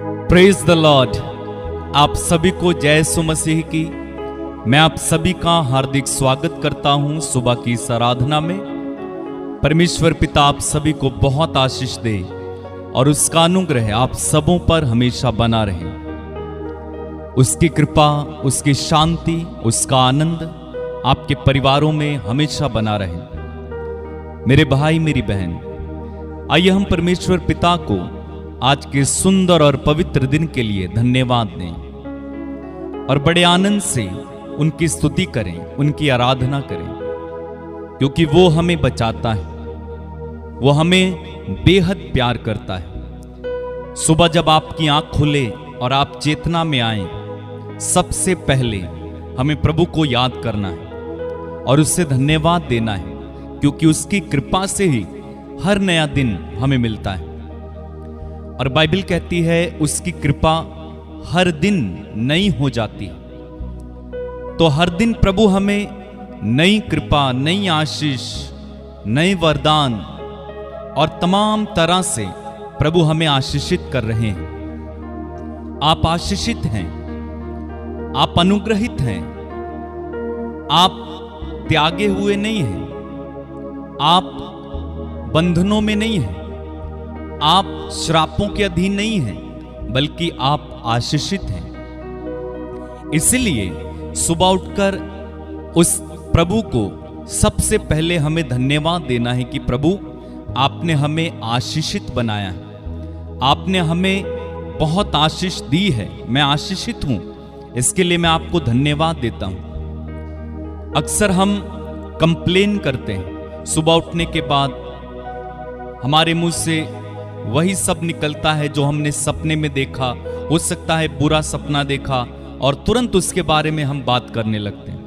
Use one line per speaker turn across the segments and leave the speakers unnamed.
Praise the Lord. आप सभी को जय यीशु मसीह की। मैं आप सभी का हार्दिक स्वागत करता हूं सुबह की इस आराधना में। परमेश्वर पिता आप सभी को बहुत आशीष दे और उसका अनुग्रह आप सबों पर हमेशा बना रहे। उसकी कृपा, उसकी शांति, उसका आनंद आपके परिवारों में हमेशा बना रहे। मेरे भाई मेरी बहन, आइए हम परमेश्वर पिता को आज के सुंदर और पवित्र दिन के लिए धन्यवाद दें और बड़े आनंद से उनकी स्तुति करें, उनकी आराधना करें, क्योंकि वो हमें बचाता है, वो हमें बेहद प्यार करता है। सुबह जब आपकी आंख खुले और आप चेतना में आए, सबसे पहले हमें प्रभु को याद करना है और उससे धन्यवाद देना है, क्योंकि उसकी कृपा से ही हर नया दिन हमें मिलता है। और बाइबल कहती है उसकी कृपा हर दिन नई हो जाती है। तो हर दिन प्रभु हमें नई कृपा, नई आशीष, नए वरदान और तमाम तरह से प्रभु हमें आशीषित कर रहे हैं। आप आशीषित हैं, आप अनुग्रहित हैं, आप त्यागे हुए नहीं हैं, आप बंधनों में नहीं हैं, आप श्रापों के अधीन नहीं हैं, बल्कि आप आशीषित हैं। इसलिए सुबह उठकर उस प्रभु को सबसे पहले हमें धन्यवाद देना है कि प्रभु आपने हमें आशीषित बनाया है, आपने हमें बहुत आशीष दी है, मैं आशीषित हूं, इसके लिए मैं आपको धन्यवाद देता हूं। अक्सर हम कंप्लेन करते हैं, सुबह उठने के बाद हमारे मुंह से वही सब निकलता है जो हमने सपने में देखा। हो सकता है बुरा सपना देखा और तुरंत उसके बारे में हम बात करने लगते हैं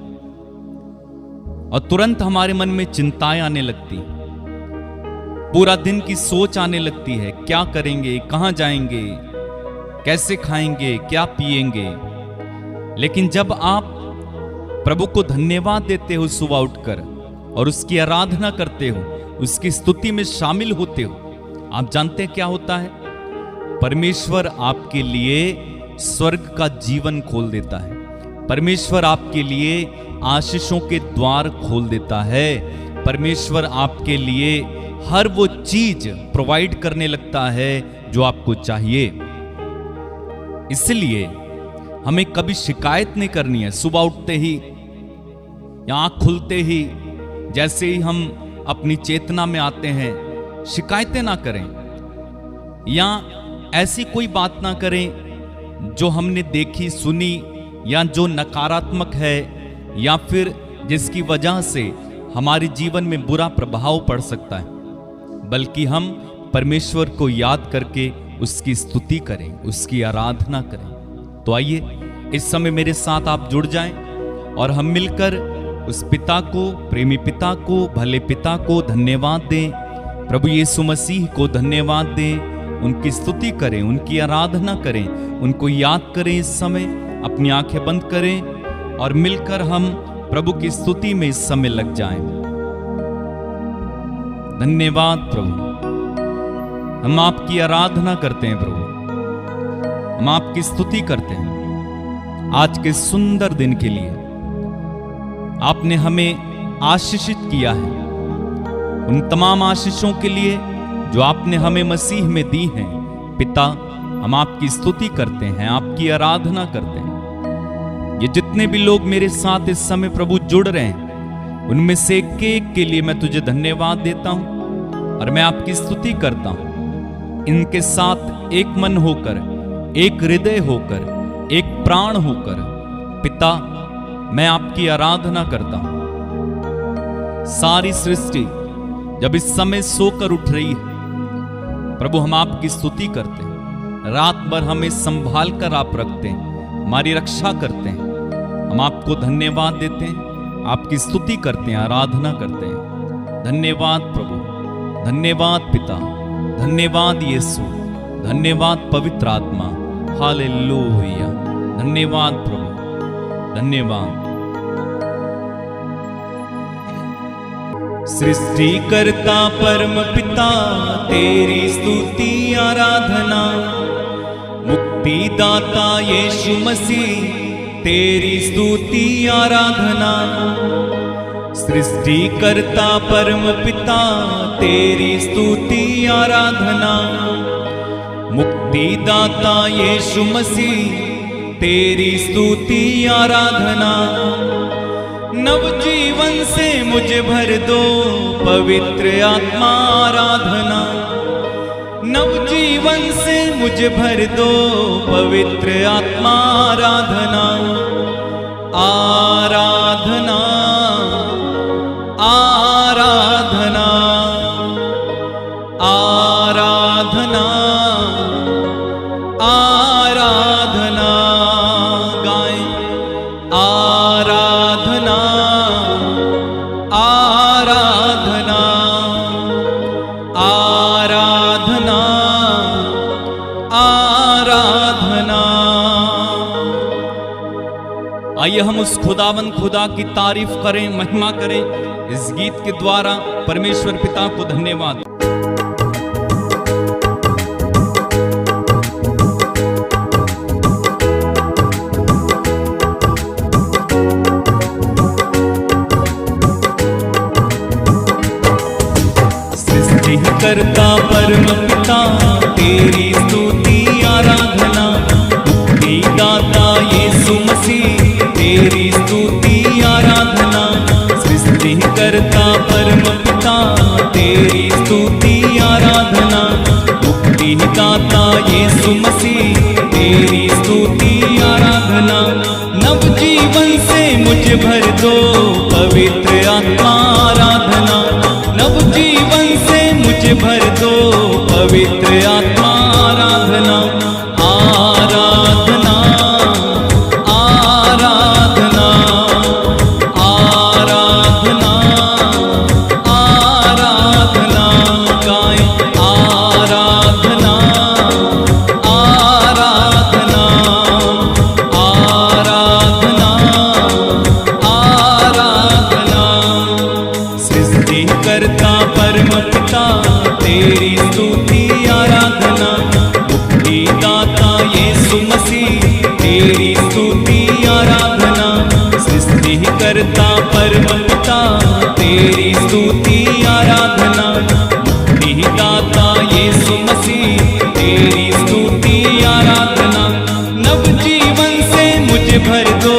और तुरंत हमारे मन में चिंताएं आने लगती, पूरा दिन की सोच आने लगती है, क्या करेंगे, कहां जाएंगे, कैसे खाएंगे, क्या पिएंगे। लेकिन जब आप प्रभु को धन्यवाद देते हो सुबह उठकर और उसकी आराधना करते हो, उसकी स्तुति में शामिल होते हो, आप जानते हैं क्या होता है? परमेश्वर आपके लिए स्वर्ग का जीवन खोल देता है। परमेश्वर आपके लिए आशीषों के द्वार खोल देता है। परमेश्वर आपके लिए हर वो चीज प्रोवाइड करने लगता है जो आपको चाहिए। इसलिए हमें कभी शिकायत नहीं करनी है। सुबह उठते ही या आंख खुलते ही, जैसे ही हम अपनी चेतना में आते हैं, शिकायतें ना करें या ऐसी कोई बात ना करें जो हमने देखी सुनी या जो नकारात्मक है या फिर जिसकी वजह से हमारे जीवन में बुरा प्रभाव पड़ सकता है, बल्कि हम परमेश्वर को याद करके उसकी स्तुति करें, उसकी आराधना करें। तो आइए इस समय मेरे साथ आप जुड़ जाएं और हम मिलकर उस पिता को, प्रेमी पिता को, भले पिता को धन्यवाद दें। प्रभु यीशु मसीह को धन्यवाद दें, उनकी स्तुति करें, उनकी आराधना करें, उनको याद करें। इस समय अपनी आंखें बंद करें और मिलकर हम प्रभु की स्तुति में इस समय लग जाएं। धन्यवाद प्रभु, हम आपकी आराधना करते हैं प्रभु, हम आपकी स्तुति करते हैं आज के सुंदर दिन के लिए। आपने हमें आशीषित किया है, उन तमाम आशीषों के लिए जो आपने हमें मसीह में दी हैं। पिता, हम आपकी स्तुति करते हैं, आपकी आराधना करते हैं। ये जितने भी लोग मेरे साथ इस समय प्रभु जुड़ रहे हैं, उनमें से एक एक के लिए मैं तुझे धन्यवाद देता हूं और मैं आपकी स्तुति करता हूं। इनके साथ एक मन होकर, एक हृदय होकर, एक प्राण होकर पिता मैं आपकी आराधना करता हूं। सारी सृष्टि जब इस समय सोकर उठ रही है प्रभु, हम आपकी स्तुति करते हैं। रात भर हमें संभाल कर आप रखते हैं, हमारी रक्षा करते हैं। हम आपको धन्यवाद देते हैं, आपकी स्तुति करते हैं, आराधना करते हैं। धन्यवाद प्रभु, धन्यवाद पिता, धन्यवाद यीशु, धन्यवाद पवित्र आत्मा। हालेलुया, धन्यवाद प्रभु, धन्यवाद। मुक्तिदाता यीशु मसीह तेरी स्तुति आराधना। सृष्टिकर्ता परम पिता तेरी स्तुति आराधना। मुक्तिदाता यीशु मसीह तेरी स्तुति आराधना। नवजीवन से मुझे भर दो पवित्र आत्मा आराधना। नवजीवन से मुझे भर दो पवित्र आत्मा आराधना। आराधना आराधना आराधना आराधना गाएं। आराधना आराधना आराधना आराधना। आइए हम उस खुदावन खुदा की तारीफ करें, महिमा करें इस गीत के द्वारा। परमेश्वर पिता को धन्यवाद। सृष्टिकर्ता परम पिता तेरी स्तुति आराधना। मुक्तिदाता यीशु मसीह तेरी स्तुति आराधना। सृष्टिकर्ता परम पिता तेरी स्तुति आराधना। मुक्तिदाता यीशु मसीह तेरी स्तुति आराधना। नवजीवन से मुझे भर दो पवित्र आत्मा आराधना। नवजीवन से मुझे भर दो पवित्र आत्मा आराधना। आराधना आराधना आराधना आराधना गाएं। आराधना आराधना आराधना आराधना। सृष्टिकर्ता परम पिता तेरी स्तुति आराधना। मुक्तिदाता यीशु मसीह तेरी स्तुति आराधना। सृष्टिकर्ता परम पिता तेरी स्तुति आराधना। मुक्तिदाता यीशु मसीह तेरी स्तुति आराधना। नवजीवन से मुझे भर दो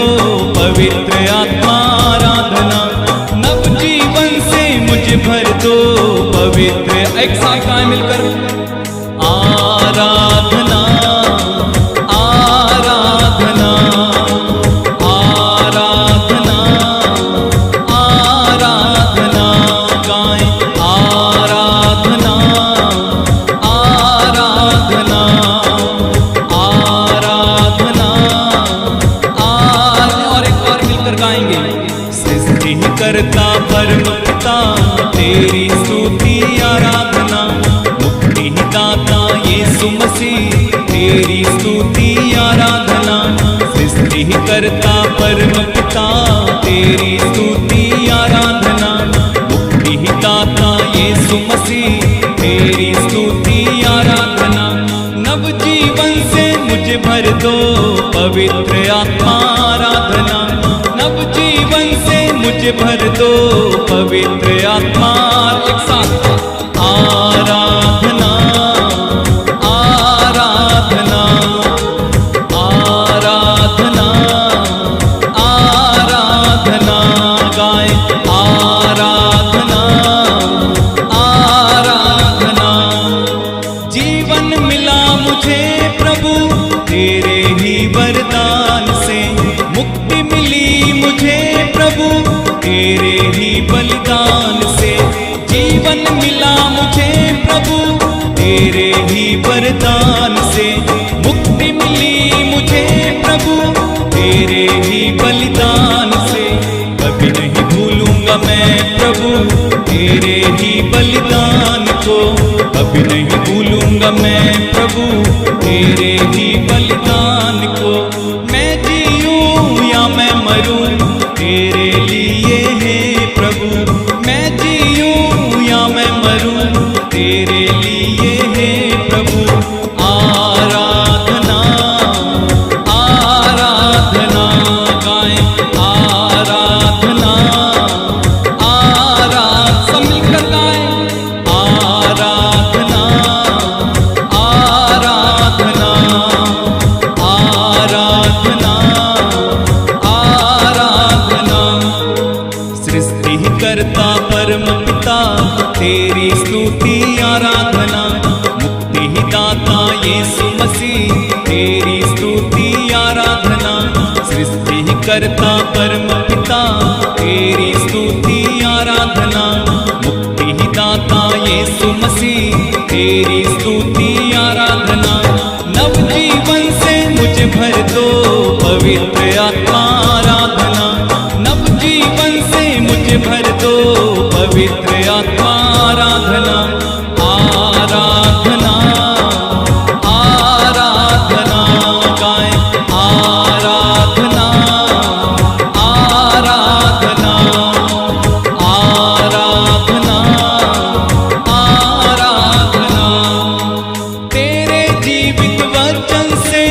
पवित्र आत्मा आराधना। नवजीवन से मुझे भर दो पवित्र। एक साथ गाएं मिलकर। आराधना आराधना आराधना आराधना गाएं। आराधना आराधना आराधना और एक बार मिलकर गाएंगे। सृष्टिकर्ता परम पिता तेरी स्तुति आराधना। मुक्तिदाता यीशु मसीह तेरी स्तुति आराधना। सृष्टिकर्ता परम पिता तेरी स्तुति आराधना। मुक्तिदाता यीशु मसीह तेरी स्तुति आराधना। नवजीवन से मुझे भर दो पवित्र आत्मा आराधना। नवजीवन से मुझे भर दो पवित्र आत्मा। एक साथ आराधना आराधना आराधना आराधना गाएं। आराधना आराधना। जीवन मिला मुझे प्रभु तेरे ही वरदान से। मुक्ति मिली मुझे प्रभु तेरे ही बलिदान से। जीवन मिला मुझे प्रभु तेरे ही वरदान से। मुक्ति मिली मुझे प्रभु तेरे ही बलिदान से। कभी नहीं भूलूंगा मैं प्रभु तेरे ही बलिदान को। कभी नहीं भूलूंगा मैं प्रभु तेरे ही बलिदान को। मैं जीऊं या मैं मरूं तेरे लिए है प्रभु। मैं जीऊं या मैं मरूं तेरे लिए है प्रभु। आराधना मसीह तेरी स्तुति आराधना। सृष्टि करता परम पिता तेरी स्तुति आराधना। मुक्ति दाता यीशु मसीह तेरी स्तुति आराधना। नवजीवन से मुझे भर दो पवित्र आत्मा आराधना। नवजीवन से मुझे भर दो पवित्र आत्मा आराधना। आराधना आराधना गाए आराधना आराधना आराधना आराधना। तेरे जीवित वचन से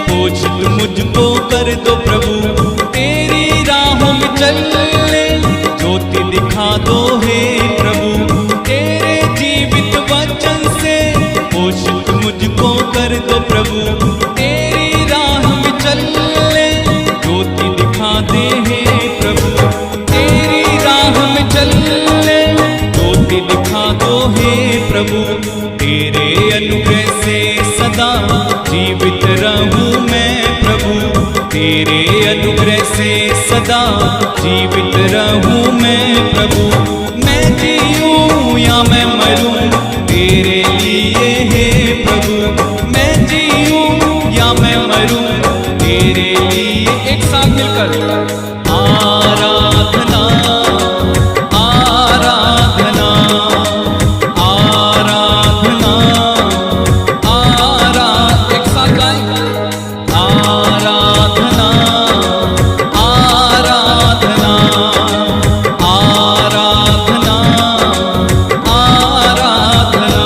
पोषित मुझको कर दो प्रभु। तेरी राहों में चलने ज्योति दिखा दो हे प्रभु। तेरे जीवित वचन से पोषित मुझको कर दो प्रभु। तेरी राह में चलने ज्योति दिखा दे हे प्रभु। तेरी राह में चलने ज्योति दिखा दो हे प्रभु। तेरे अनुग्रह से सदा जीवित रहूं मैं प्रभु। तेरे अनुग्रह से सदा जीवित रहूं मैं प्रभु। मैं जीऊं या मैं मरूं तेरे लिए हे प्रभु। मैं जीऊं या मैं मरूं तेरे लिए। एक साथ मिलकर आराधना आराधना आराधना एक साथ गाएं आराधना आराधना आराधना आराधना।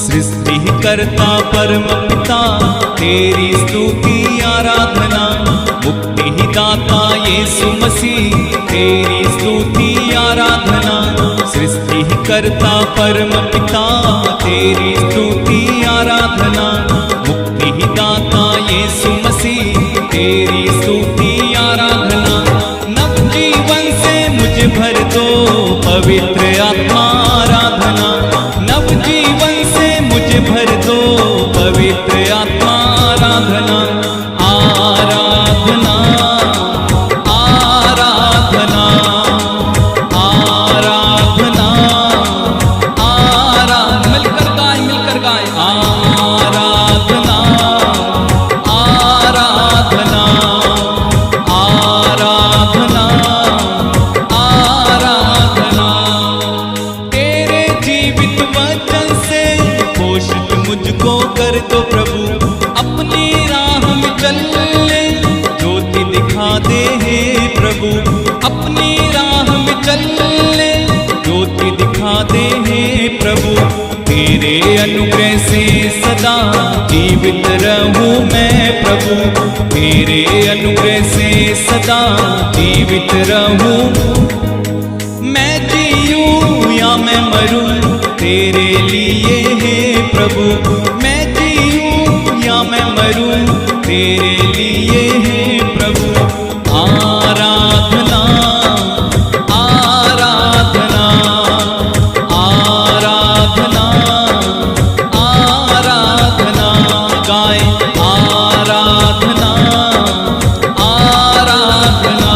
सृष्टि करता परम पिता तेरी स्तुति आराधना। मुक्ति दाता यीशु मसीह तेरी स्तुति आराधना। सृष्टि करता परम पिता तेरी स्तुति आराधना। मुक्ति दाता यीशु मसीह तेरी स्तुति आराधना। नवजीवन से मुझे भर दो पवित्र आत्मा आराधना। नवजीवन से मुझे भर दो पवित्र आत्मा आराधना। आराधना आराधना आराधना मिलकर गाए आराधना आराधना आराधना आराधना। तेरे जीवित वचन से पोषित मुझको कर दो प्रभु। अपनी राह में चलने ज्योति दिखा दे हे प्रभु। अपनी राह में चलने ज्योति दिखा दे हे प्रभु। तेरे अनुग्रह से सदा जीवित रहूं मैं प्रभु। तेरे अनुग्रह से सदा जीवित रहूं। मैं जीऊं या मैं मरूं तेरे लिए हे प्रभु। मैं जीऊं या मैं मरूं तेरे लिए हे प्रभु। आराधना आराधना आराधना आराधना गाए आराधना आराधना।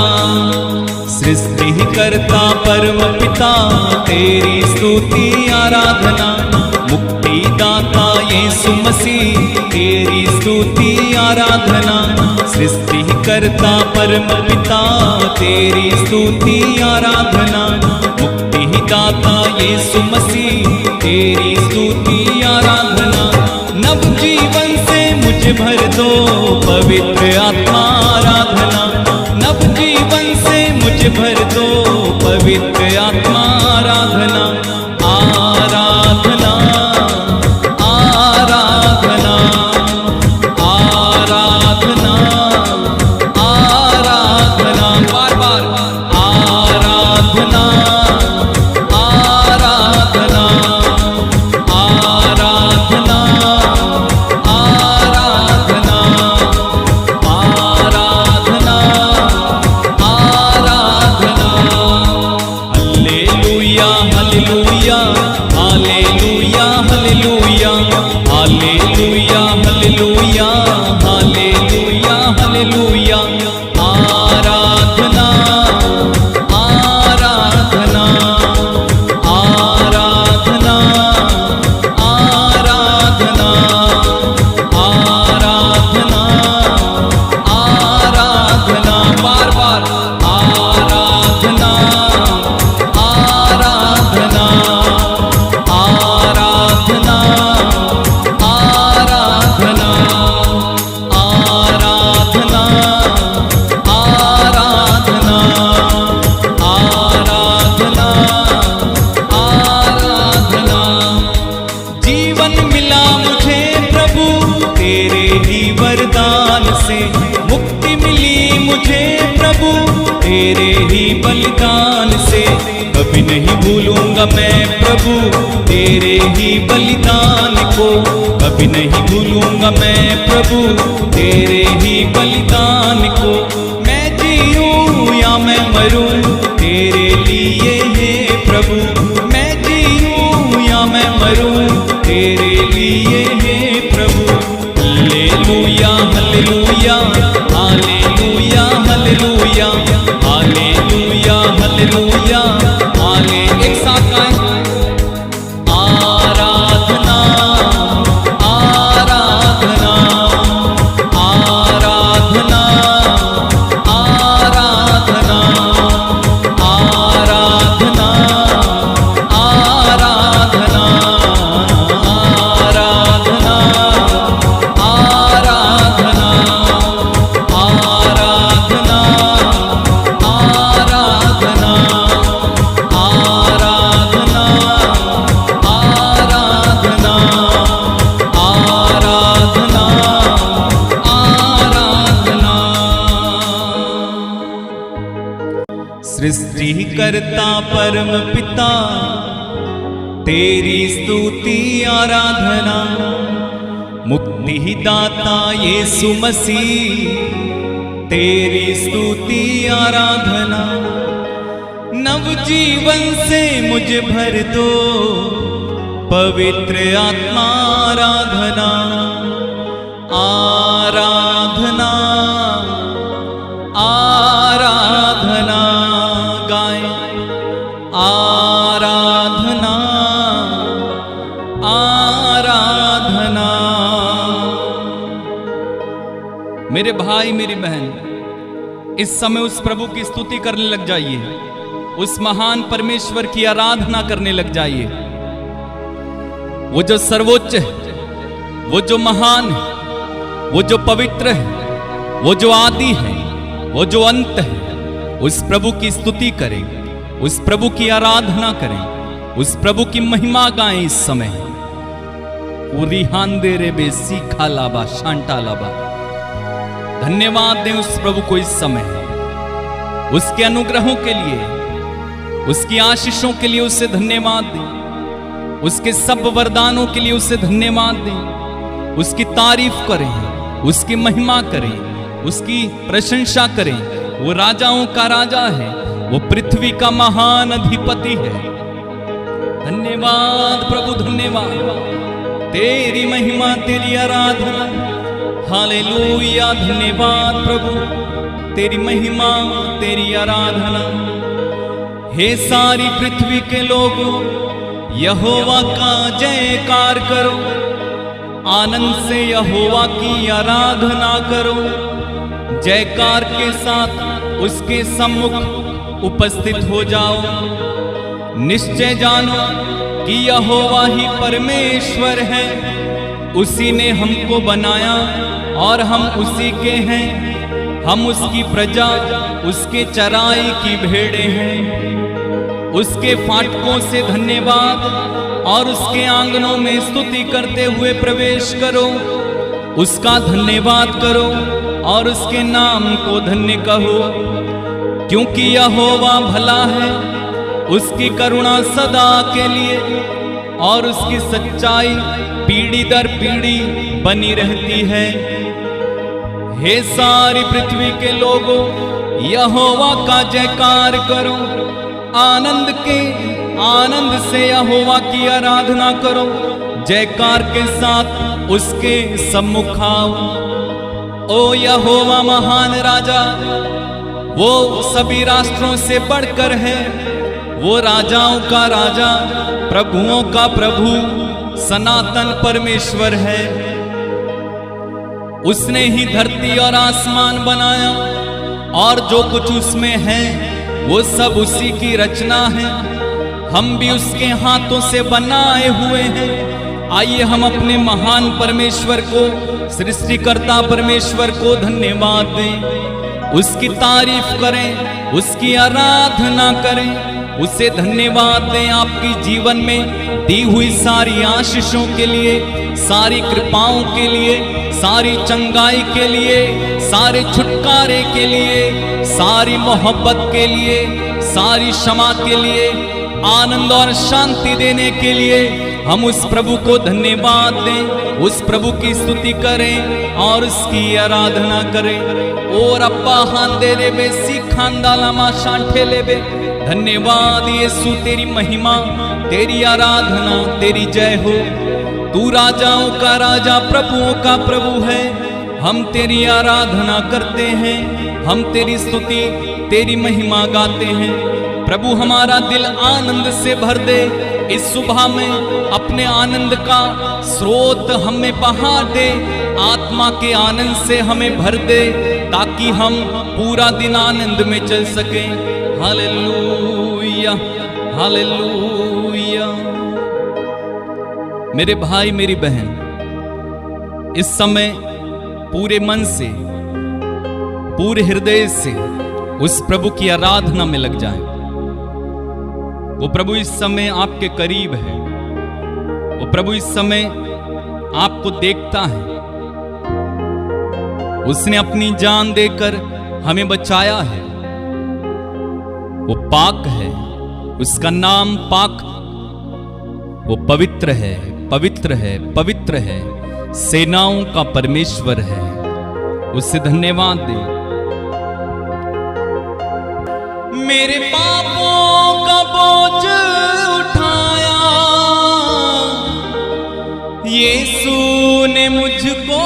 सृष्टि करता परम पिता तेरी स्तुति आराधना। मुक्ति दाता यीशु मसीह तेरी स्तुति आराधना। सृष्टि करता परम पिता तेरी स्तुति आराधना। मुक्ति दाता यीशु मसीह तेरी स्तुति आराधना। नवजीवन से मुझे भर दो पवित्र आत्मा आराधना। नवजीवन से मुझे भर दो पवित्र आत्मा आराधना। आराधना आराधना आराधना आराधना बार बार आराधना आराधना आराधना आराधना आराधना आराधना हालेलुया हालेलुया हालेलुया। आराधना आराधना आराधना आराधना आराधना आराधना बार बार आराधना आराधना आराधना आराधना आराधना आराधना आराधना आराधना। जीवन मिला मुझे प्रभु तेरे ही वरदान से, मुक्ति मिली मुझे प्रभु तेरे ही बलिदान से। कभी नहीं भूलूंगा मैं प्रभु तेरे ही बलिदान को, कभी नहीं भूलूंगा मैं प्रभु तेरे ही बलिदान को। मैं जीऊं या मैं मरूं तेरे लिए हे प्रभु, मैं जीऊं या मैं मरूं तेरे लिए हे प्रभु। Hallelujah hallelujah hallelujah hallelujah hallelujah hallelujah हाले। एक साथ गाएं। आराधना आराधना आराधना आराधना आराधना आराधना आराधना आराधना आराधना आराधना आराधना आराधना आराधना आराधना। सृष्टिकर्ता परम पिता तेरी स्तुति आराधना, मुक्ति दाता यीशु मसीह तेरी स्तुति आराधना। नव जीवन से मुझे भर दो पवित्र आत्मा आराधना आराधना आराधना। गाएं आराधना आराधना। मेरे भाई मेरी बहन, इस समय उस प्रभु की स्तुति करने लग जाइए, उस महान परमेश्वर की आराधना करने लग जाइए। वो जो सर्वोच्च है, वो जो महान है, वो जो पवित्र है, वो जो आदि है, वो जो अंत है, उस प्रभु की स्तुति करें, उस प्रभु की आराधना करें, उस प्रभु की महिमा गाएं इस समय। उरी हांदे रे बे सीखा लाबा शांटा लाबा। धन्यवाद दें उस प्रभु को इस समय, उसके अनुग्रहों के लिए, उसकी आशीषों के लिए उसे धन्यवाद दें, उसके सब वरदानों के लिए उसे धन्यवाद दें, उसकी तारीफ करें, उसकी महिमा करें, उसकी प्रशंसा करें। वो राजाओं का राजा है, वो पृथ्वी का महान अधिपति है। धन्यवाद प्रभु धन्यवाद, तेरी महिमा तेरी आराधना। हालेलुया धन्यवाद प्रभु, तेरी महिमा तेरी आराधना। हे सारी पृथ्वी के लोगों, यहोवा का जयकार करो, आनंद से यहोवा की आराधना करो। जयकार के साथ उसके सम्मुख उपस्थित हो जाओ। निश्चय जानो कि यहोवा ही परमेश्वर है, उसी ने हमको बनाया और हम उसी के हैं। हम उसकी प्रजा, उसके चराई की भेड़ें हैं। उसके फाटकों से धन्यवाद और उसके आंगनों में स्तुति करते हुए प्रवेश करो। उसका धन्यवाद करो और उसके नाम को धन्य कहो, क्योंकि यहोवा भला है, उसकी करुणा सदा के लिए और उसकी सच्चाई पीढ़ी दर पीढ़ी बनी रहती है। हे सारी पृथ्वी के लोगों, यहोवा का जयकार करो। आनंद से यहोवा की आराधना करो। जयकार के साथ उसके सम्मुख आओ। ओ यहोवा महान राजा, वो सभी राष्ट्रों से बढ़कर है, वो राजाओं का राजा, प्रभुओं का प्रभु, सनातन परमेश्वर है। उसने ही धरती और आसमान बनाया और जो कुछ उसमें है वो सब उसी की रचना है। हम भी उसके हाथों से बनाए हुए हैं। आइए हम अपने महान परमेश्वर को, सृष्टिकर्ता परमेश्वर को धन्यवाद दें, उसकी तारीफ करें, उसकी आराधना करें, उसे धन्यवाद दें आपकी जीवन में दी हुई सारी आशीषों के लिए, सारी कृपाओं के लिए, सारी चंगाई के लिए, सारे छुटकारे के लिए, सारी मोहब्बत के लिए, सारी क्षमा के लिए, आनंद और शांति देने के लिए हम उस प्रभु को धन्यवाद दें, उस प्रभु की स्तुति करें और उसकी आराधना करें। और अब्बा हांदे लेबे सीखांदा लामा शांठे लेबे। धन्यवाद यीशु, तेरी महिमा, तेरी आराधना, तेरी जय हो। तू राजाओं का राजा, प्रभुओं का प्रभु है। हम तेरी आराधना करते हैं, हम तेरी स्तुति, तेरी महिमा गाते हैं। प्रभु हमारा दिल आनंद से भर दे। इस सुबह में अपने आनंद का स्रोत हमें बहा दे, आत्मा के आनंद से हमें भर दे, ताकि हम पूरा दिन आनंद में चल सकें। Hallelujah, hallelujah. मेरे भाई, मेरी बहन, इस समय पूरे मन से, पूरे हृदय से उस प्रभु की आराधना में लग जाएं। वो प्रभु इस समय आपके करीब है, वो प्रभु इस समय आपको देखता है। उसने अपनी जान देकर हमें बचाया है। वो पाक है, उसका नाम पाक, वो पवित्र है, पवित्र है, पवित्र है, सेनाओं का परमेश्वर है। उससे धन्यवाद दे। मेरे पापों का बोझ उठाया, यीशु ने मुझको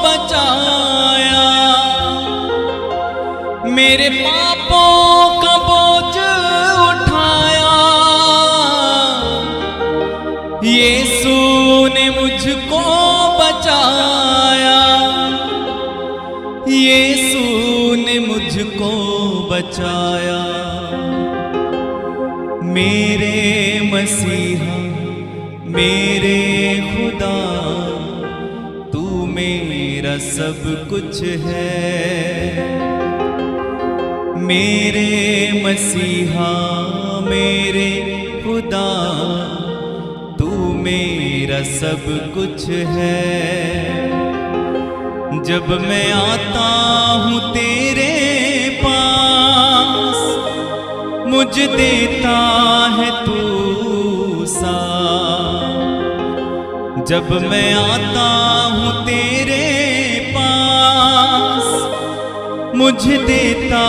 बचाया। मेरे पापों का बोझ उठाया, यीशु ने मुझको बचाया। यीशु ने मुझको बचाया। मेरे मसीहा, मेरे खुदा, तू मेरा सब कुछ है। मेरे मसीहा, मेरे खुदा, तू मेरा सब कुछ है। जब मैं आता हूँ तेरे पास, मुझ देता है तू साथ। जब मैं आता हूँ तेरे पास, मुझ देता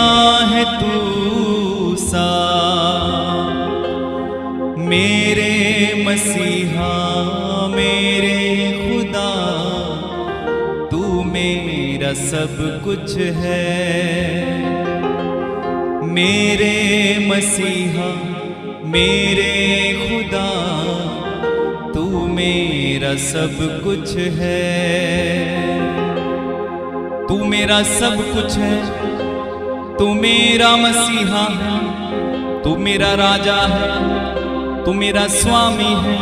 है तू साथ। मेरे मसीहा, मेरे खुदा, तू मेरा सब कुछ है। मेरे मसीहा, मेरे खुदा, तू मेरा सब कुछ है। तू मेरा सब कुछ है। तू मेरा मसीहा है, तू मेरा राजा है, तू मेरा स्वामी है।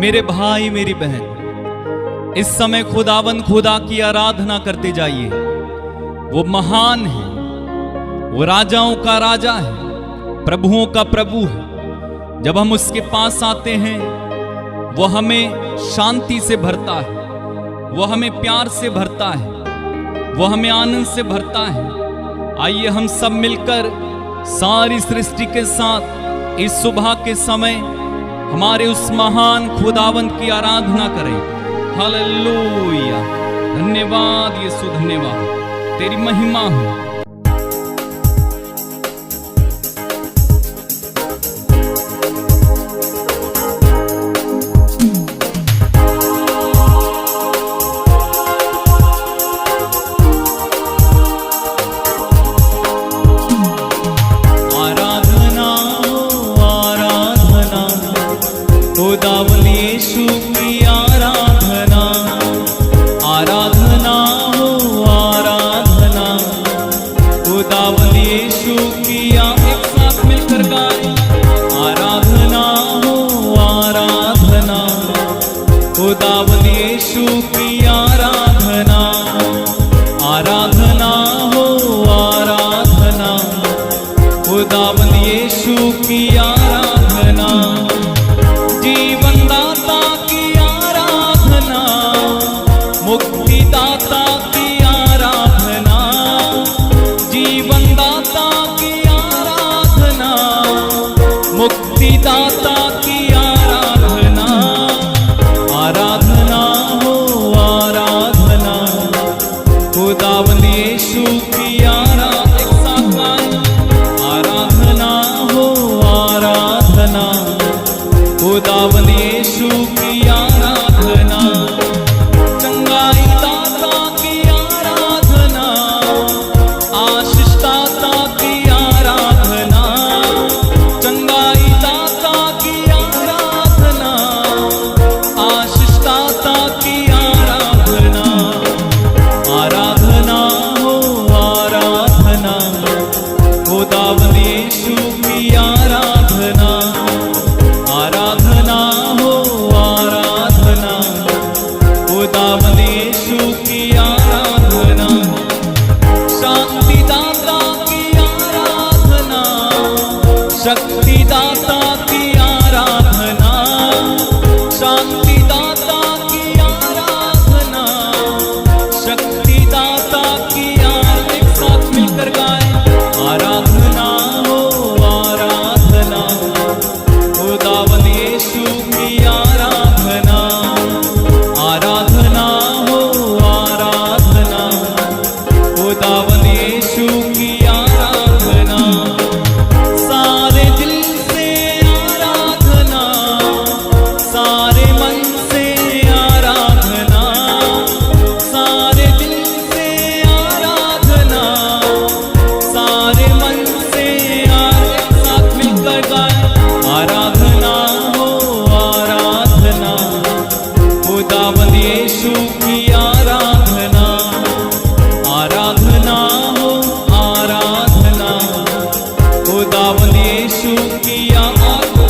मेरे भाई, मेरी बहन, इस समय खुदावंद खुदा की आराधना करते जाइए। वो महान है, वो राजाओं का राजा है, प्रभुओं का प्रभु है। जब हम उसके पास आते हैं, वो हमें शांति से भरता है, वो हमें प्यार से भरता है, वो हमें आनंद से भरता है। आइए हम सब मिलकर सारी सृष्टि के साथ इस सुबह के समय हमारे उस महान खुदावंद की आराधना करें। हालेलुया। धन्यवाद यीशु, धन्यवाद, तेरी महिमा हो। खुदावंद यीशु की आराधना, आराधना हो आराधना, खुदावंद यीशु की आराधना, जीवनदाता की आराधना, मुक्तिदाता की आराधना, जीवनदाता की आराधना, मुक्तिदाता की आराधना, आराधना हो आराधना, खुदावंद यीशु की आराधना, आराधना हो आराधना, खुदावंद यीशु की आराधना, चंगाई दाता की आराधना, आशीष दाता की आराधना, चंगाई दाता की आराधना, आशीष दाता की आराधना, आराधना हो आराधना, खुदावंद यीशु की आराधना, आराधना हो आराधना, खुदावंद यीशु की आराधना, शांतिदाता की आराधना, शक्तिदाता की आराधना, शांतिदाता की आराधना, शक्तिदाता की आराधना, एक साथ मिलकर गाएं, आराधना हो आराधना, खुदावंद यीशु की आराधना, आराधना हो आराधना, खुदावंद यीशु की आराधना, सारे दिल से आराधना, सारे मन से आराधना, सारे दिल से आराधना, सारे मन से एक साथ मिलकर गाएं, आराधना हो आराधना, खुदावंद यीशु की आराधना, आराधना हो आराधना, खुदावंद यीशु की आराधना,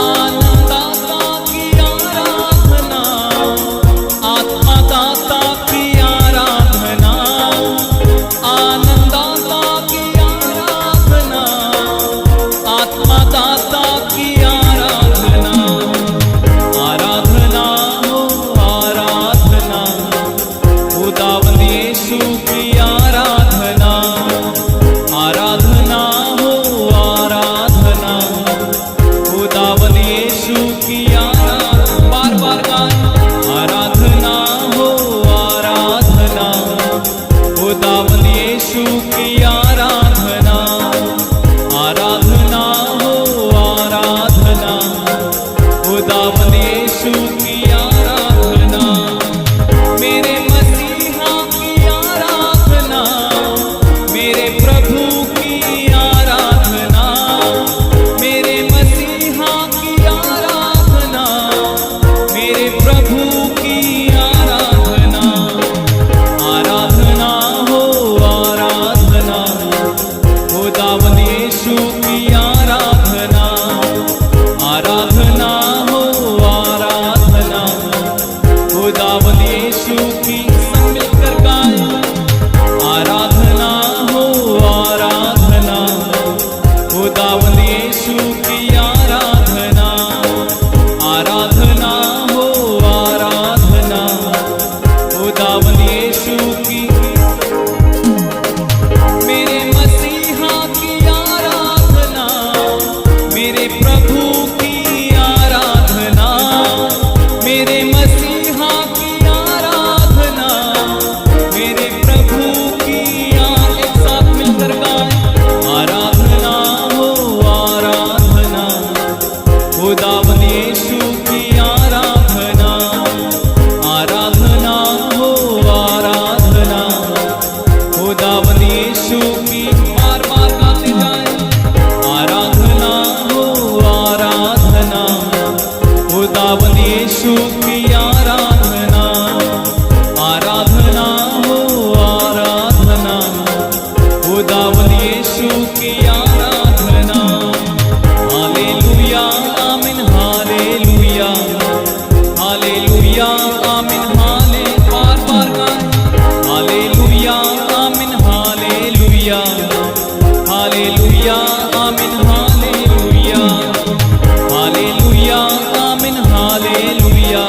आनंददाता की आराधना, आत्मादाता की आराधना, आनंददाता की आराधना, आत्मादाता की आराधना, आराधना हो आराधना, खुदावंद यीशु की आराधना, आराधना हो आराधना, खुदावंद यीशु की आराधना, बार बार गाएं, आराधना हो आराधना, खुदावंद यीशु की आराधना, आराधना हो आराधना, खुदावंद यीशु की आराधना, मेरे मसीहा की आराधना, मेरे प्रभु की आराधना, मेरे मसीहा की आराधना, मेरे प्रभु की आराधना, आराधना हो आराधना, खुदावंद यीशु की आराधना, आराधना हो आराधना, हालेलुया आमीन हाले बार बार गाएं हालेलुया आमीन हालेलुया हालेलुया आमीन हालेलुया हालेलुया आमीन हालेलुया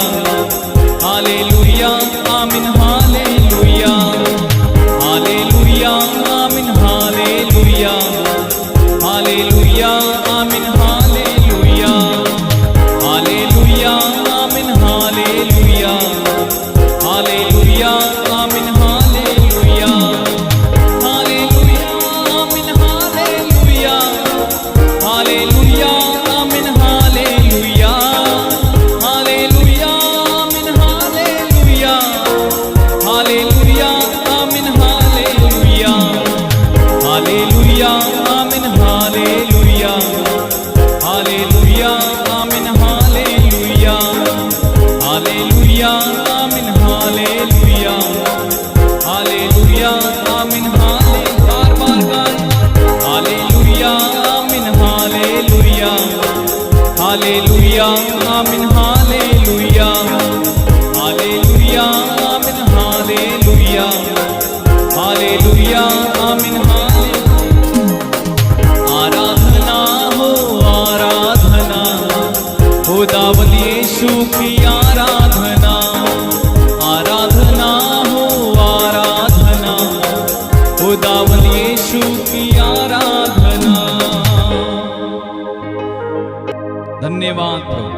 हालेलुया आमीन हालेलुया हालेलुया आमीन हालेलुया हालेलुया आमीन हालेलुया हालेलुया आमीन हालेलुया हालेलुया आमीन हालेलुया हालेलुया आमीन हालेलुया हालेलुया आमीन हालेलुया हालेलुया आमीन हालेलुया हालेलुया आमीन हालेलुया हालेलुया आमीन हालेलुया हालेलुया आमीन हालेलुया हालेलुया आमीन हालेलुया हालेलुया आमीन हाले बार बार गाएं हालेलुया आमीन हालेलुया हालेलुया आमीन हालेलुया हालेलुया आमीन हालेलुया हालेलुया आमीन आराधना हो दावत यीशु की आराधना आराधना हो दावत यीशु की आराधना। धन्यवाद प्रभु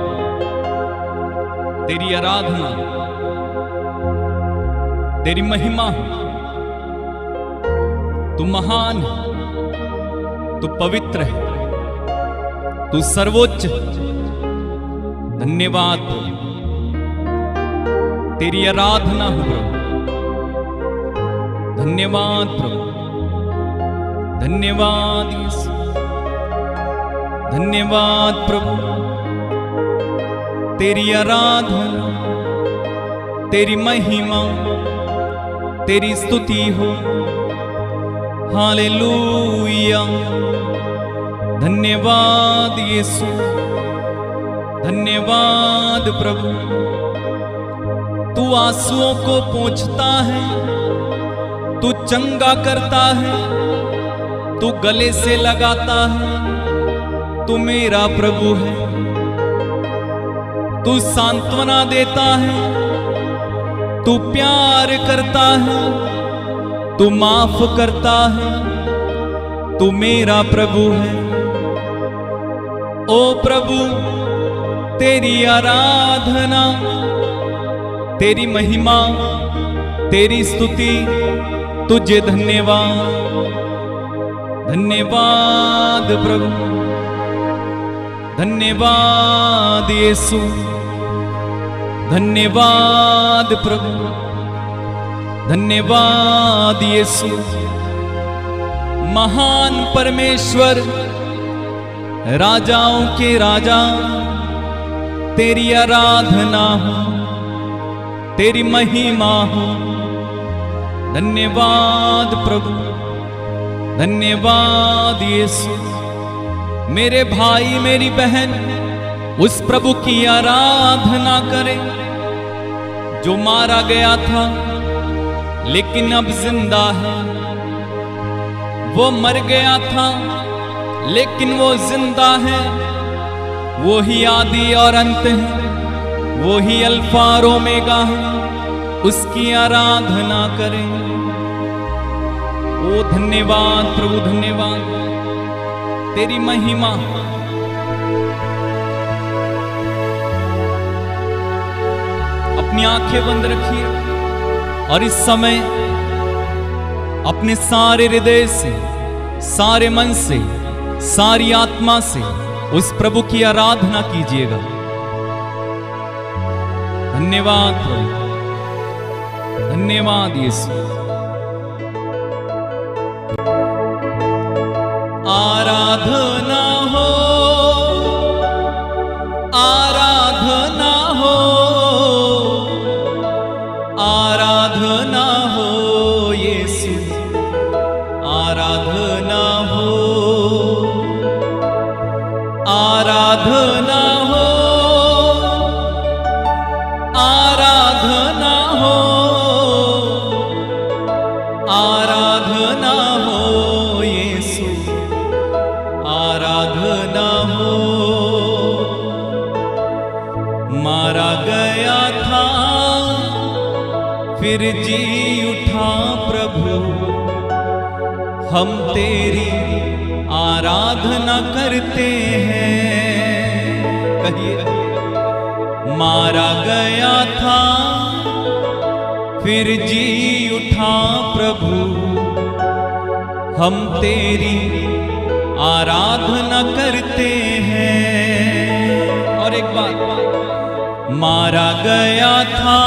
तेरी आराधना तेरी महिमा तू महान है तू पवित्र है तू सर्वोच्च है। धन्यवाद प्रभु तेरी आराधना हो प्रभु धन्यवाद प्रभु धन्यवाद यीशु धन्यवाद प्रभु तेरी आराधना तेरी महिमा तेरी स्तुति हो हालेलुया। धन्यवाद यीशु धन्यवाद प्रभु तू आंसुओं को पोंछता है तू चंगा करता है तू गले से लगाता है तू मेरा प्रभु है तू सांत्वना देता है तू प्यार करता है तू माफ करता है तू मेरा प्रभु है। ओ प्रभु तेरी आराधना तेरी महिमा तेरी स्तुति तुझे धन्यवाद धन्यवाद प्रभु धन्यवाद यीशु धन्यवाद प्रभु धन्यवाद यीशु। महान परमेश्वर राजाओं के राजा तेरी आराधना हो तेरी महिमा हो। धन्यवाद प्रभु धन्यवाद यीशु। मेरे भाई मेरी बहन उस प्रभु की आराधना करें जो मारा गया था लेकिन अब जिंदा है। वो मर गया था लेकिन वो जिंदा है। वो ही आदि और अंत है वो ही अल्फा और ओमेगा है। उसकी आराधना करें। ओ धन्यवाद प्रभु धन्यवाद तेरी महिमा। अपनी आंखें बंद रखिए और इस समय अपने सारे हृदय से सारे मन से सारी आत्मा से उस प्रभु की आराधना कीजिएगा। धन्यवाद प्रभु धन्यवाद यीशु। आराधना हो आराधना हो आराधना हो यीशु आराधना हो आराधना हो आराधना गया था फिर जी उठा प्रभु, हम तेरी आराधना करते हैं। कहिए, मारा गया था फिर जी उठा प्रभु, हम तेरी आराधना करते हैं। और एक बात, मारा गया था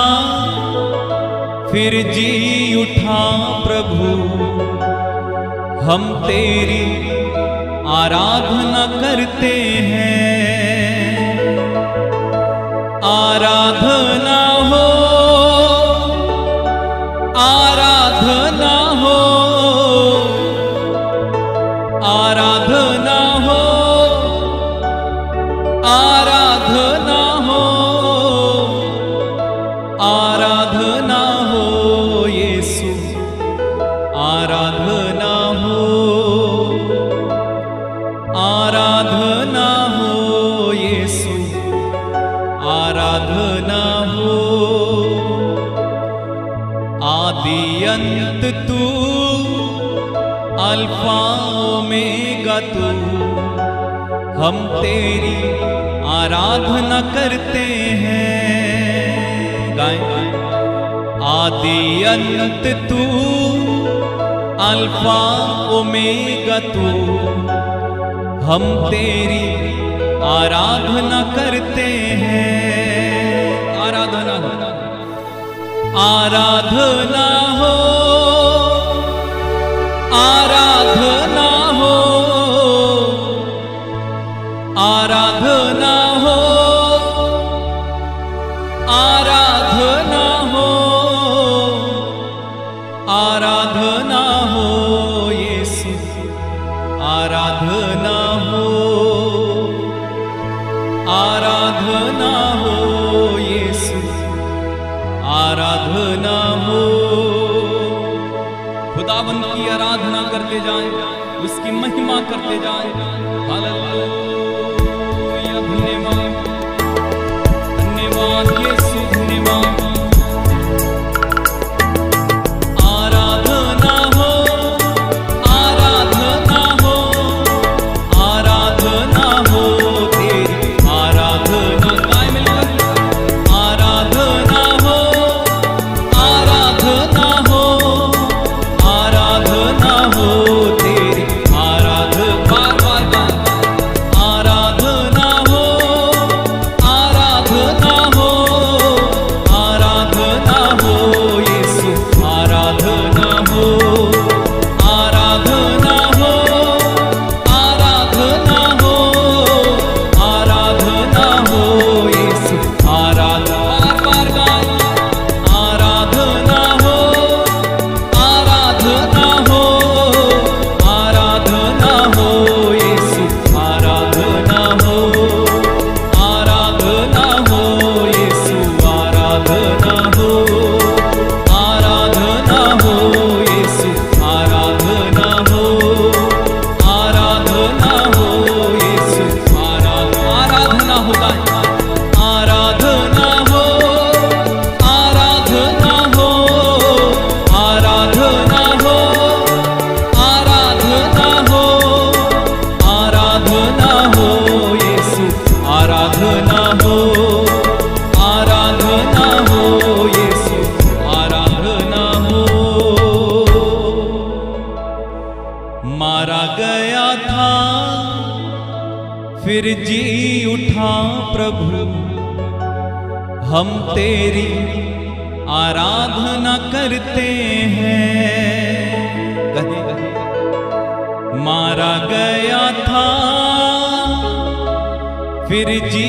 फिर जी उठा प्रभु, हम तेरी आराधना करते हैं। आराधना हो, आराधना हो, आराधना हो, आराधना हो, आराधना हो यीशु, आराधना हो, आराधना हो यीशु, आराधना हो। आदि अंत तू, अल्फा ओमेगा तू, हम तेरी आराधना करते हैं। गाएं, आदि अंत तू, अल्फा ओमेगा तू, हम तेरी आराधना करते हैं। आराधना हो, आराधना हो, आराधना हो, आराधना हो, आराधना हो, आराधना हो यीशु, आराधना हो, आराधना हो यीशु, आराधना हो। खुदावंद की आराधना करते जाएं, उसकी महिमा करते जाएं। हालेलुया, धन्यवाद, धन्यवाद यीशु, धन्यवाद। आराधना हो, आराधना हो, आराधना हो तेरी, आराधना गाए मिलकर। आराधना हो, आराधना हो, आराधना हो तेरी, आराधना बार बार बार। आराधना हो, आराधना हो, आराधना हो यीशु, आराधना हो, आराधना हो, आराधना हो, आराधना हो यीशु, आराधना बार बार गाए। आराधना हो, आराधना हो, आराधना हो यीशु, आराधना हो, आराधना हो यीशु, आराधना हो, आराधना हो यीशु, आराधना हो, आराधना हो यीशु, आराधना होता है। आराधना हो, आराधना हो, आराधना हो, आराधना हो, आराधना हो यीशु, आराधना हो, आराधना हो यीशु, आराधना हो। मारा गया था फिर जी उठा प्रभु, हम तेरी आराधना करते हैं। कहे, मारा गया था फिर जी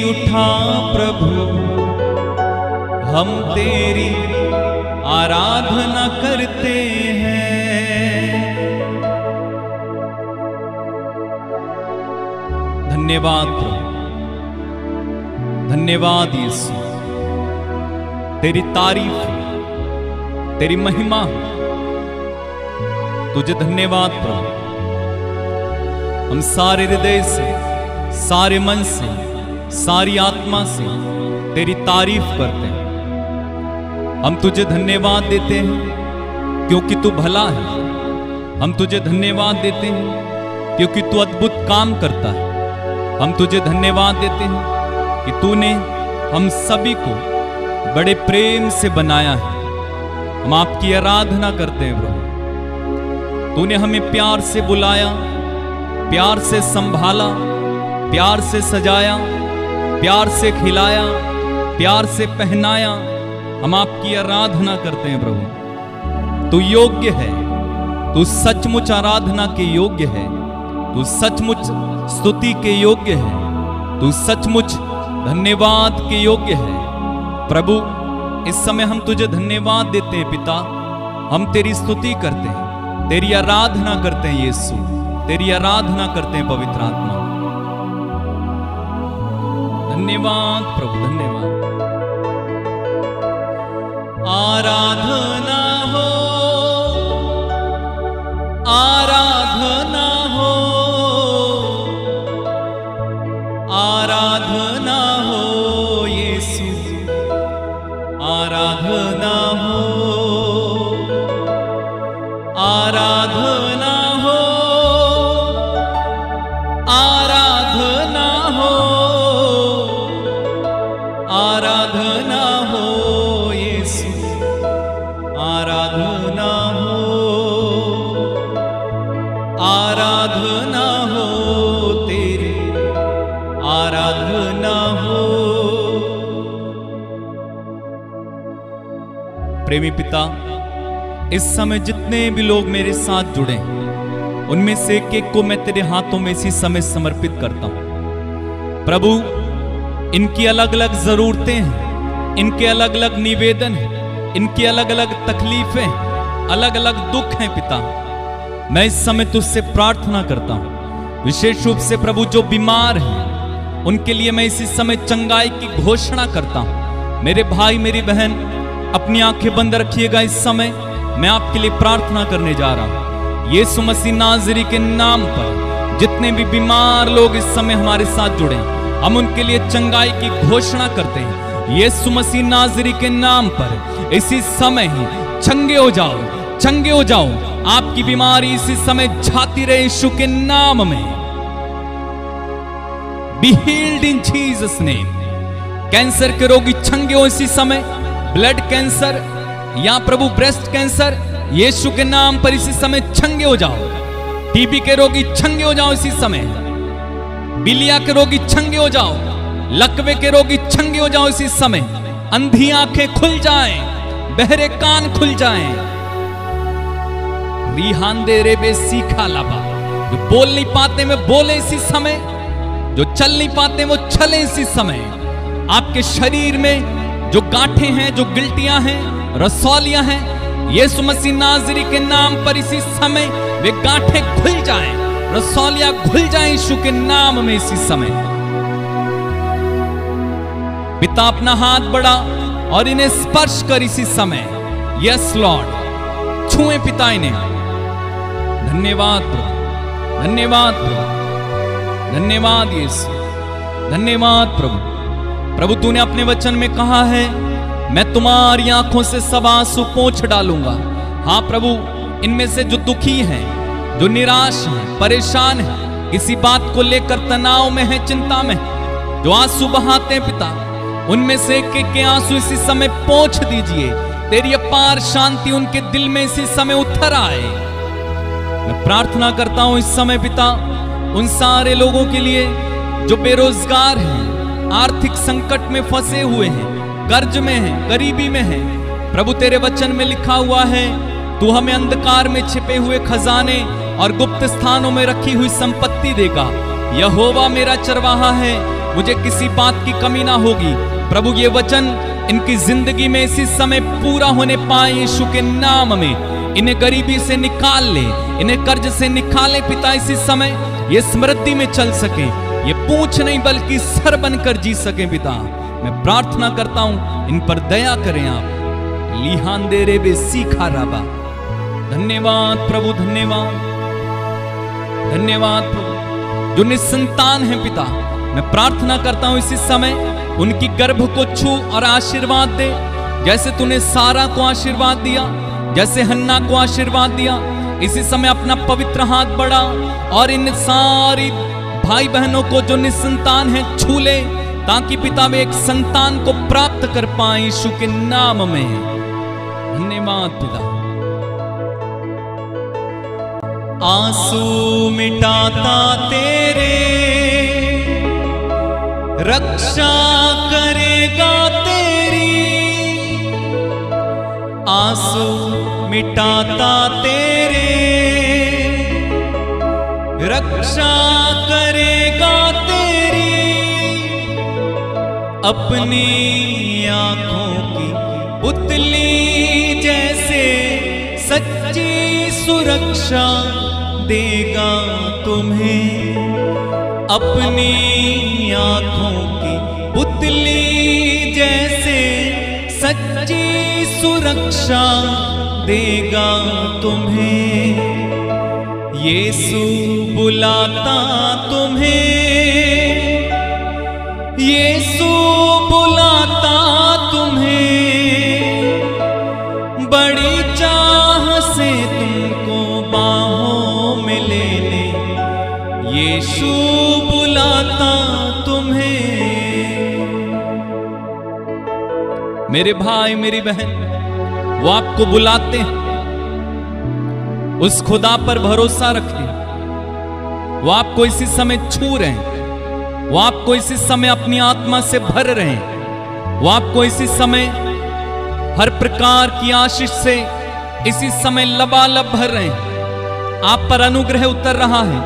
उठा प्रभु, हम तेरी आराधना करते हैं। धन्यवाद प्रभु, धन्यवाद यीशु, तेरी तारीफ, तेरी महिमा, तुझे धन्यवाद प्रभु। हम सारे हृदय से, सारे मन से, सारी आत्मा से तेरी तारीफ करते हैं। हम तुझे धन्यवाद देते हैं क्योंकि तू भला है। हम तुझे धन्यवाद देते हैं क्योंकि तू अद्भुत काम करता है। हम तुझे धन्यवाद देते हैं कि तूने हम सभी को बड़े प्रेम से बनाया है। हम आपकी आराधना करते हैं प्रभु। तूने हमें प्यार से बुलाया, प्यार से संभाला, प्यार से सजाया, प्यार से खिलाया, प्यार से पहनाया। हम आपकी आराधना करते हैं प्रभु। तू योग्य है, तू सचमुच आराधना के योग्य है, तू सचमुच स्तुति के योग्य है, तू सचमुच धन्यवाद के योग्य है। प्रभु इस समय हम तुझे धन्यवाद देते हैं पिता। हम तेरी स्तुति करते हैं, तेरी आराधना करते हैं यीशु, तेरी आराधना करते हैं पवित्र आत्मा। धन्यवाद प्रभु, धन्यवाद। आराधना हो, आराधना हो, आराधना हो यीशु, आराधना हो, आराधना हो, आराधना हो, आराधना हो यीशु, आराधना हो, आराधना हो तेरी, आराधना हो। प्रेमी पिता, इस समय जितने भी लोग मेरे साथ जुड़े हैं, उनमें से एक एक को मैं तेरे हाथों में इसी समय समर्पित करता हूं। प्रभु, इनकी अलग अलग जरूरतें हैं, इनके अलग अलग निवेदन हैं, इनकी अलग अलग तकलीफें, अलग अलग दुख हैं पिता। मैं इस समय तुझसे प्रार्थना करता हूं, विशेष रूप से प्रभु जो बीमार हैं उनके लिए मैं इसी समय चंगाई की घोषणा करता हूं। मेरे भाई मेरी बहन अपनी आंखें बंद रखिएगा। इस समय मैं आपके लिए प्रार्थना करने जा रहा हूं। यीशु मसीह नाज़री के नाम पर जितने भी बीमार लोग इस समय हमारे साथ जुड़े हैं, हम उनके लिए चंगाई की घोषणा करते हैं। यीशु मसीह नाज़री के नाम पर इसी समय ही चंगे हो जाओ, चंगे हो जाओ। आपकी बीमारी इसी समय जाती रहे यीशु के नाम में। Be healed in Jesus name. Cancer के रोगी चंगे हो इसी समय। ब्लड कैंसर या प्रभु ब्रेस्ट कैंसर, यीशु के नाम पर इसी समय चंगे हो जाओ। टीबी के रोगी चंगे हो जाओ इसी समय। बिलिया के रोगी चंगे हो जाओ। लकवे के रोगी चंगे हो जाओ इसी समय। अंधी आंखें खुल जाएं, बहरे कान खुल जाएं। रिहांदे रेबे सीखा लाबा, जो बोल नहीं पाते में बोले इसी समय, जो चल नहीं पाते वो चले इसी समय। आपके शरीर में जो गांठें हैं, जो गिल्टियां हैं, रसौलियां हैं, यीशु मसीह नाज़री के नाम पर इसी समय वे गांठें खुल जाएं, रसौलियां खुल जाएं यीशु के नाम में इसी समय। पिता अपना हाथ बढ़ा और इन्हें स्पर्श कर इसी समय। यस लॉर्ड, छुएं पिता इन्हें। धन्यवाद प्रभु, धन्यवाद प्रभु, धन्यवाद यीशु, धन्यवाद प्रभु। प्रभु तूने अपने वचन में कहा है, मैं तुम्हारी आंखों से सब आंसू पोंछ डालूंगा। हाँ प्रभु, इनमें से जो दुखी हैं, जो निराश हैं, परेशान हैं, किसी बात को लेकर तनाव में है, चिंता में है, जो आंसू बहाते हैं पिता, उनमें से एक एक के आंसू इसी समय पोंछ दीजिए। तेरी अपार शांति उनके दिल में इसी समय उतर आए। मैं प्रार्थना करता हूं इस समय पिता उन सारे लोगों के लिए जो बेरोजगार हैं, आर्थिक संकट में फंसे हुए हैं, कर्ज में हैं, गरीबी में हैं। प्रभु तेरे वचन में लिखा हुआ है, तू हमें अंधकार में छिपे हुए खजाने और गुप्त स्थानों में रखी हुई संपत्ति देगा। यहोवा मेरा चरवाहा है, मुझे किसी बात की कमी ना होगी। प्रभु ये वचन इनकी जिंदगी में इसी समय पूरा होने पाए यीशु के नाम में। इन्हें गरीबी से निकाल ले, इन्हें कर्ज से निकाले पिता इसी समय। ये समृद्धि में चल सके, ये पूंछ नहीं बल्कि सर बनकर जी सके पिता। मैं प्रार्थना करता हूं इन पर दया करें आप। लिहांदे रेबे सीखा राबा। धन्यवाद प्रभु, धन्यवाद, धन्यवाद प्रभु। जो निसंतान है पिता, मैं प्रार्थना करता हूं इसी समय उनकी गर्भ को छू और आशीर्वाद दे, जैसे तूने सारा को आशीर्वाद दिया, जैसे हन्ना को आशीर्वाद दिया। इसी समय अपना पवित्र हाथ बढ़ा और इन सारी भाई बहनों को जो निसंतान है छू ले, ताकि पिता वे एक संतान को प्राप्त कर पाए यीशु के नाम में। धन्यवाद पिता। आंसू मिटाता तेरे, रक्षा करेगा तेरी। आंसू मिटाता तेरे, रक्षा करेगा तेरी। अपनी आंखों की पुतली जैसे सच्ची सुरक्षा देगा तुम्हें। अपनी आंखों की पुतली जैसे सच्ची सुरक्षा देगा तुम्हें। यीशु बुलाता तुम्हें, यीशु बुलाता तुम्हें। बड़ी चाह से तुमको बाहों में लेने यीशु बुलाता तुम्हें। मेरे भाई मेरी बहन, वो आपको बुलाते हैं। उस खुदा पर भरोसा रखें। वो आपको इसी समय छू रहे हैं। वो आपको इसी समय अपनी आत्मा से भर रहे हैं। वो आपको इसी समय हर प्रकार की आशीष से इसी समय लबालब भर रहे हैं। आप पर अनुग्रह उतर रहा है।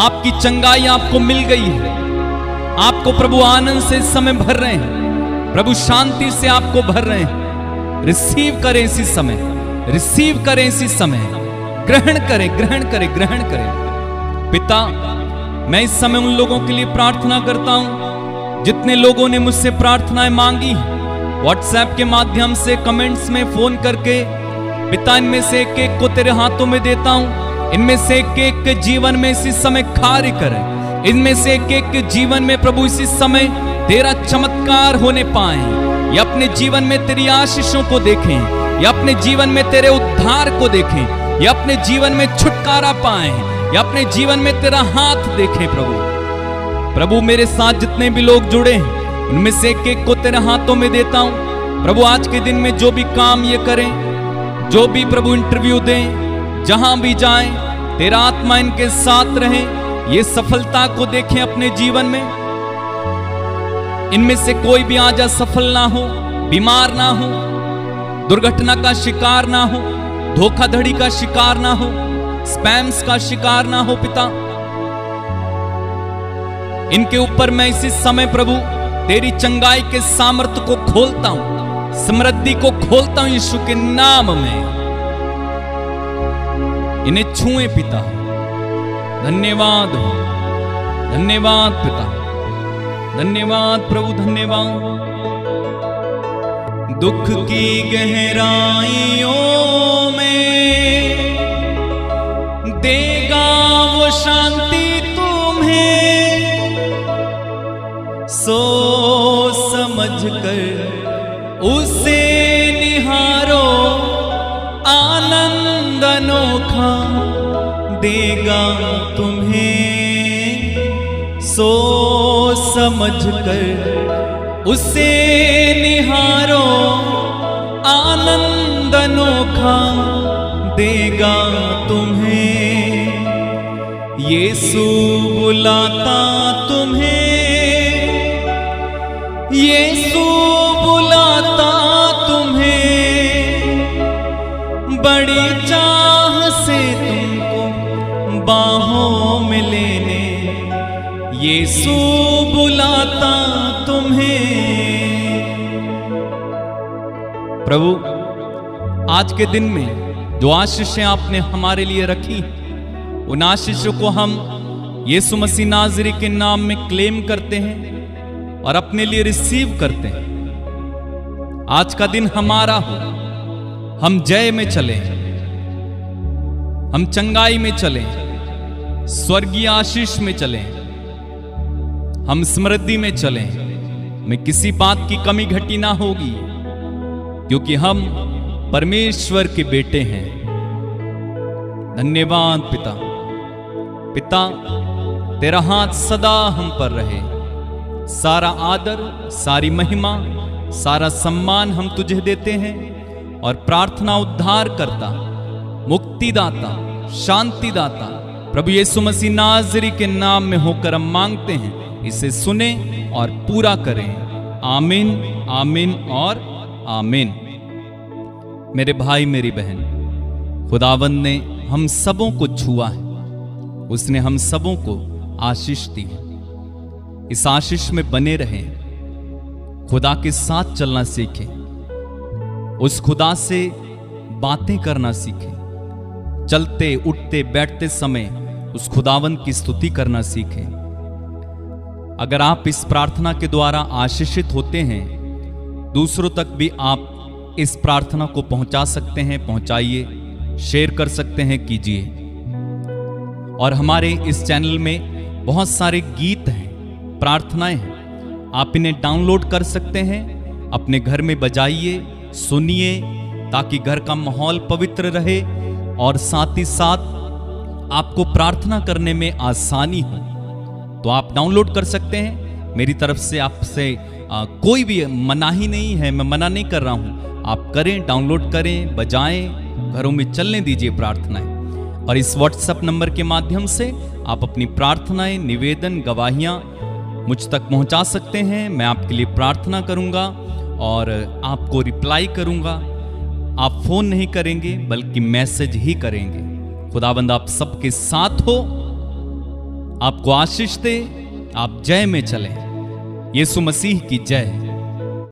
आपकी चंगाई आपको मिल गई है। आपको प्रभु आनंद से इस समय भर रहे हैं। प्रभु शांति से आपको भर रहे हैं। रिसीव करें इसी समय, रिसीव करें इसी समय। ग्रहण करें, ग्रहण करें, ग्रहण करें। पिता, मैं इस समय उन लोगों के लिए प्रार्थना करता हूं जितने लोगों ने मुझसे प्रार्थनाएं मांगी हैं, व्हाट्सएप के माध्यम से, कमेंट्स में, फोन करके। पिता, इनमें से एक एक को तेरे हाथों में देता हूं। इनमें से एक एक के जीवन में इसी समय कार्य करें। इनमें से एक एक के जीवन में प्रभु इसी समय तेरा चमत्कार होने पाए। या अपने जीवन में तेरी आशीषों को देखें, या अपने जीवन में तेरे उद्धार को देखें, या अपने जीवन में छुटकारा पाए, या अपने जीवन में तेरा हाथ देखें। प्रभु मेरे साथ जितने भी लोग जुड़े हैं, उनमें से एक एक को तेरे हाथों में देता हूं। प्रभु आज के दिन में जो भी काम ये करें, जो भी प्रभु इंटरव्यू दें, जहां भी जाएं, तेरा आत्मा इनके साथ रहे। ये सफलता को देखें अपने जीवन में। इनमें से कोई भी आज असफल ना हो, बीमार ना हो, दुर्घटना का शिकार ना हो, धोखाधड़ी का शिकार ना हो, स्पैम्स का शिकार ना हो। पिता, इनके ऊपर मैं इसी समय प्रभु तेरी चंगाई के सामर्थ्य को खोलता हूं, समृद्धि को खोलता हूं यीशु के नाम में। इन्हें छुए पिता। धन्यवाद हो, धन्यवाद पिता, धन्यवाद प्रभु, धन्यवाद। दुख की गहराइयों में देगा वो शांति तुम्हें। सोच समझ कर उसे निहारो, आनंद अनोखा देगा तुम्हें। सोच समझ कर उसे निहारो, आनंद अनोखा देगा तुम्हें। यीशु बुलाता तुम्हें, यीशु बुलाता तुम्हें। बड़ी चाह से तुमको बाहों में लेने यीशु बुलाता तुम्हें। प्रभु, आज के दिन में जो आशीषें आपने हमारे लिए रखी, उन आशीषों को हम यीशु मसीह नाज़री के नाम में क्लेम करते हैं और अपने लिए रिसीव करते हैं। आज का दिन हमारा हो, हम जय में चले, हम चंगाई में चले, स्वर्गीय आशीष में चले, हम समृद्धि में चले, में किसी बात की कमी घटी ना होगी, क्योंकि हम परमेश्वर के बेटे हैं। धन्यवाद पिता। पिता, तेरा हाथ सदा हम पर रहे। सारा आदर, सारी महिमा, सारा सम्मान हम तुझे देते हैं और प्रार्थना उद्धार करता, मुक्तिदाता, शांतिदाता प्रभु यीशु मसीह नाज़री के नाम में होकर हम मांगते हैं। इसे सुने और पूरा करें। आमीन, आमीन और आमीन। मेरे भाई, मेरी बहन, खुदावंद ने हम सबों को छुआ है। उसने हम सबों को आशीष दी है। इस आशीष में बने रहें। खुदा के साथ चलना सीखें। उस खुदा से बातें करना सीखें। चलते, उठते, बैठते समय उस खुदावंद की स्तुति करना सीखें। अगर आप इस प्रार्थना के द्वारा आशीषित होते हैं, दूसरों तक भी आप इस प्रार्थना को पहुंचा सकते हैं। पहुंचाइए, शेयर कर सकते हैं, कीजिए। और हमारे इस चैनल में बहुत सारे गीत हैं, प्रार्थनाएं हैं। आप इन्हें डाउनलोड कर सकते हैं, अपने घर में बजाइए, सुनिए, ताकि घर का माहौल पवित्र रहे और साथ ही साथ आपको प्रार्थना करने में आसानी हो। तो आप डाउनलोड कर सकते हैं। मेरी तरफ से आपसे कोई भी मनाही नहीं है, मैं मना नहीं कर रहा हूं। आप करें, डाउनलोड करें, बजाएं, घरों में चलने दीजिए प्रार्थनाएं। और इस व्हाट्सएप नंबर के माध्यम से आप अपनी प्रार्थनाएं, निवेदन, गवाहियां मुझ तक पहुंचा सकते हैं। मैं आपके लिए प्रार्थना करूंगा और आपको रिप्लाई करूंगा। आप फोन नहीं करेंगे, बल्कि मैसेज ही करेंगे। खुदाबंद आप सबके साथ हो, आपको आशीष दे। आप जय में चलें। यीशु मसीह की जय।